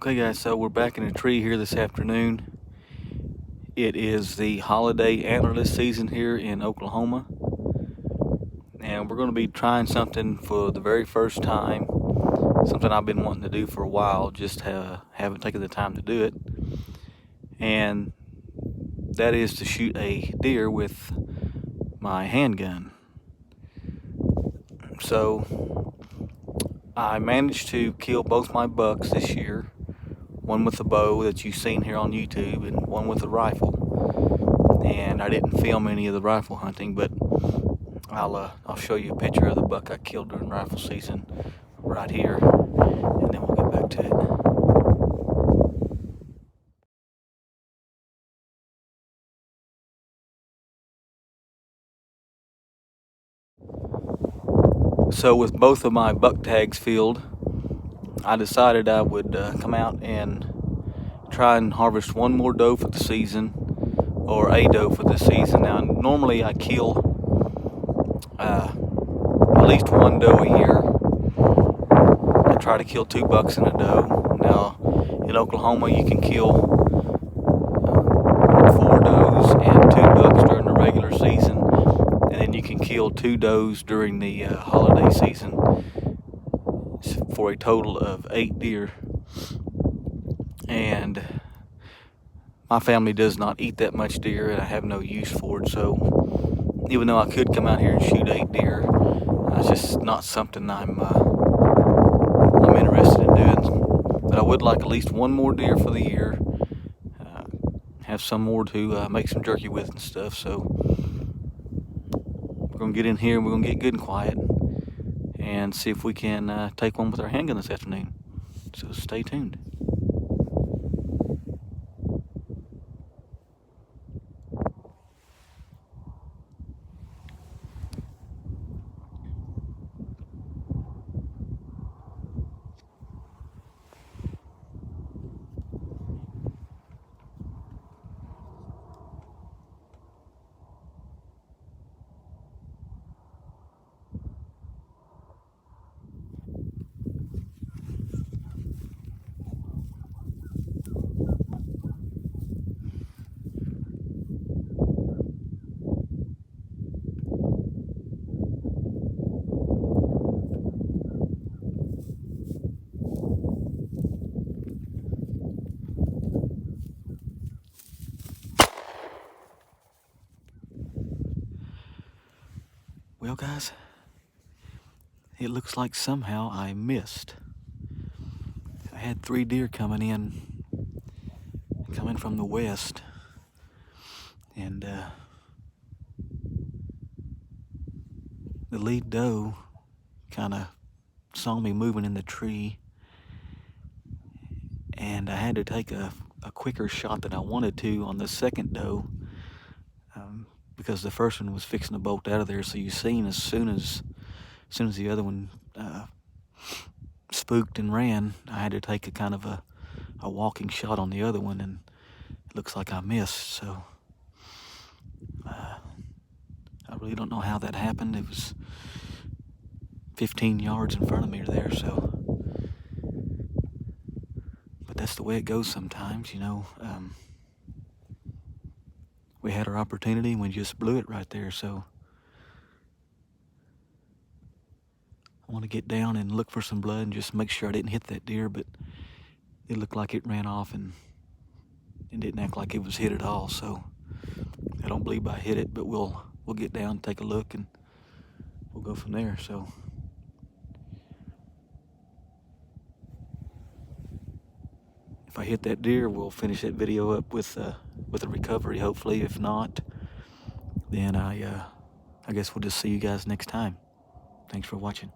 Okay guys, so we're back in the tree here this afternoon. It is the holiday antlerless season here in Oklahoma. And we're going to be trying something for the very first time. Something I've been wanting to do for a while, just haven't taken the time to do it. And that is to shoot a deer with my handgun. So I managed to kill both my bucks this year. One with a bow that you've seen here on YouTube, and one with a rifle. And I didn't film any of the rifle hunting, but I'll show you a picture of the buck I killed during rifle season right here, and then we'll get back to it. So with both of my buck tags filled, I decided I would come out and try and harvest one more doe for the season, or a doe for the season. Now normally I kill at least one doe a year. I try to kill 2 bucks and a doe. Now in Oklahoma you can kill 4 does and 2 bucks during the regular season, and then you can kill 2 does during the holiday season, for a total of 8 deer. And my family does not eat that much deer, and I have no use for it. So even though I could come out here and shoot 8 deer, it's just not something I'm interested in doing. But I would like at least one more deer for the year. Have some more to make some jerky with and stuff. So we're gonna get in here and we're gonna get good and quiet and see if we can take one with our handgun this afternoon. So stay tuned. Well guys, it looks like somehow I missed. I had 3 deer coming from the west, and the lead doe kind of saw me moving in the tree, and I had to take a quicker shot than I wanted to on the second doe, because the first one was fixing to bolt out of there. So you seen as soon as the other one spooked and ran, I had to take a kind of a walking shot on the other one, and it looks like I missed. So I really don't know how that happened. It was 15 yards in front of me there, so. But that's the way it goes sometimes, you know. We had our opportunity and we just blew it right there. So I want to get down and look for some blood and just make sure I didn't hit that deer, but it looked like it ran off and it didn't act like it was hit at all. So I don't believe I hit it, but we'll get down and take a look and we'll go from there. So if I hit that deer, we'll finish that video up with a recovery, hopefully. If not, then I guess we'll just see you guys next time. Thanks for watching.